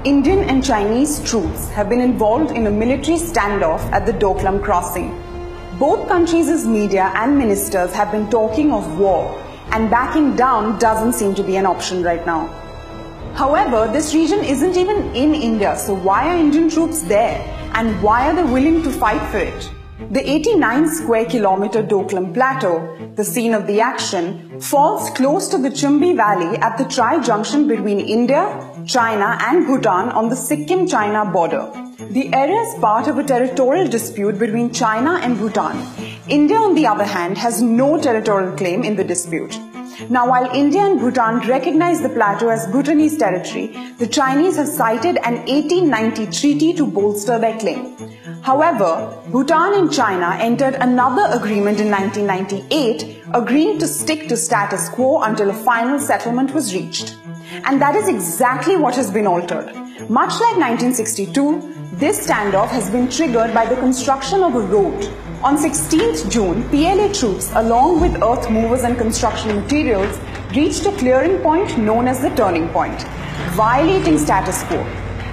Indian and Chinese troops have been involved in a military standoff at the Doklam crossing. Both countries' media and ministers have been talking of war, and backing down doesn't seem to be an option right now. However, this region isn't even in India, so why are Indian troops there? And why are they willing to fight for it? The 89 square kilometer Doklam Plateau, the scene of the action, falls close to the Chumbi Valley at the tri-junction between India, China and Bhutan on the Sikkim-China border. The area is part of a territorial dispute between China and Bhutan. India, on the other hand, has no territorial claim in the dispute. Now, while India and Bhutan recognize the plateau as Bhutanese territory, the Chinese have cited an 1890 treaty to bolster their claim. However, Bhutan and China entered another agreement in 1998, agreeing to stick to status quo until a final settlement was reached. And that is exactly what has been altered. Much like 1962, this standoff has been triggered by the construction of a road. On 16th June, PLA troops, along with earth movers and construction materials, reached a clearing point known as the turning point, violating status quo.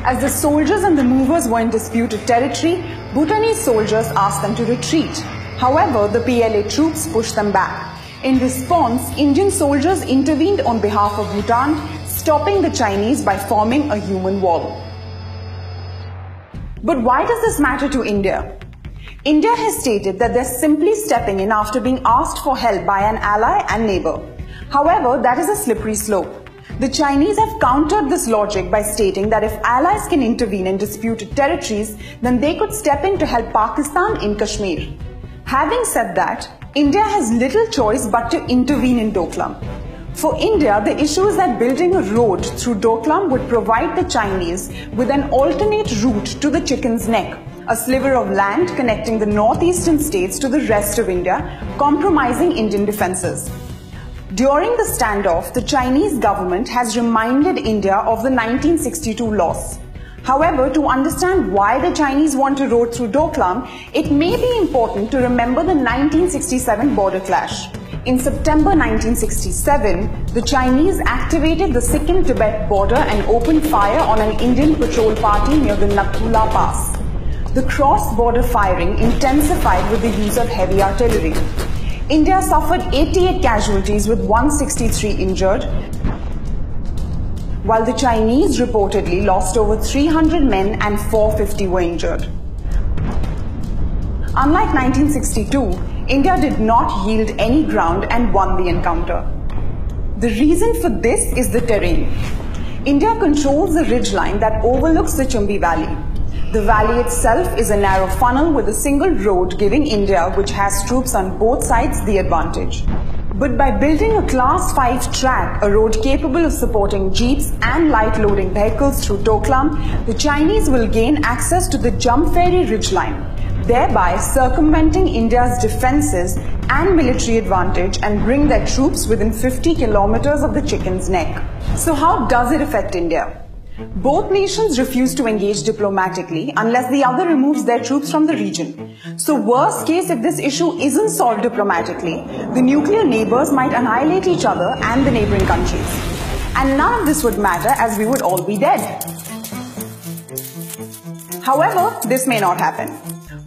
As the soldiers and the movers were in disputed territory, Bhutanese soldiers asked them to retreat. However, the PLA troops pushed them back. In response, Indian soldiers intervened on behalf of Bhutan, stopping the Chinese by forming a human wall. But why does this matter to India? India has stated that they're simply stepping in after being asked for help by an ally and neighbor. However, that is a slippery slope. The Chinese have countered this logic by stating that if allies can intervene in disputed territories, then they could step in to help Pakistan in Kashmir. Having said that, India has little choice but to intervene in Doklam. For India, the issue is that building a road through Doklam would provide the Chinese with an alternate route to the Chicken's Neck, a sliver of land connecting the northeastern states to the rest of India, compromising Indian defences. During the standoff, the Chinese government has reminded India of the 1962 loss. However, to understand why the Chinese want a road through Doklam, it may be important to remember the 1967 border clash. In September 1967, the Chinese activated the Sikkim-Tibet border and opened fire on an Indian patrol party near the Nathula Pass. The cross-border firing intensified with the use of heavy artillery. India suffered 88 casualties with 163 injured, while the Chinese reportedly lost over 300 men and 450 were injured. Unlike 1962, India did not yield any ground and won the encounter. The reason for this is the terrain. India controls the ridgeline that overlooks the Chumbi Valley. The valley itself is a narrow funnel with a single road, giving India, which has troops on both sides, the advantage. But by building a Class 5 track, a road capable of supporting jeeps and light-loading vehicles through Doklam, the Chinese will gain access to the Jampheri ridgeline, thereby circumventing India's defences and military advantage and bring their troops within 50 kilometers of the Chicken's Neck. So how does it affect India? Both nations refuse to engage diplomatically unless the other removes their troops from the region. So worst case, if this issue isn't solved diplomatically, the nuclear neighbours might annihilate each other and the neighbouring countries. And none of this would matter as we would all be dead. However, this may not happen.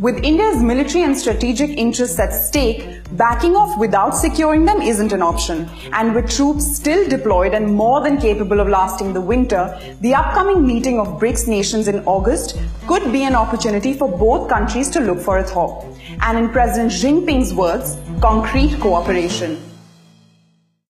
With India's military and strategic interests at stake, backing off without securing them isn't an option. And with troops still deployed and more than capable of lasting the winter, the upcoming meeting of BRICS nations in August could be an opportunity for both countries to look for a thaw. And in President Xi Jinping's words, concrete cooperation.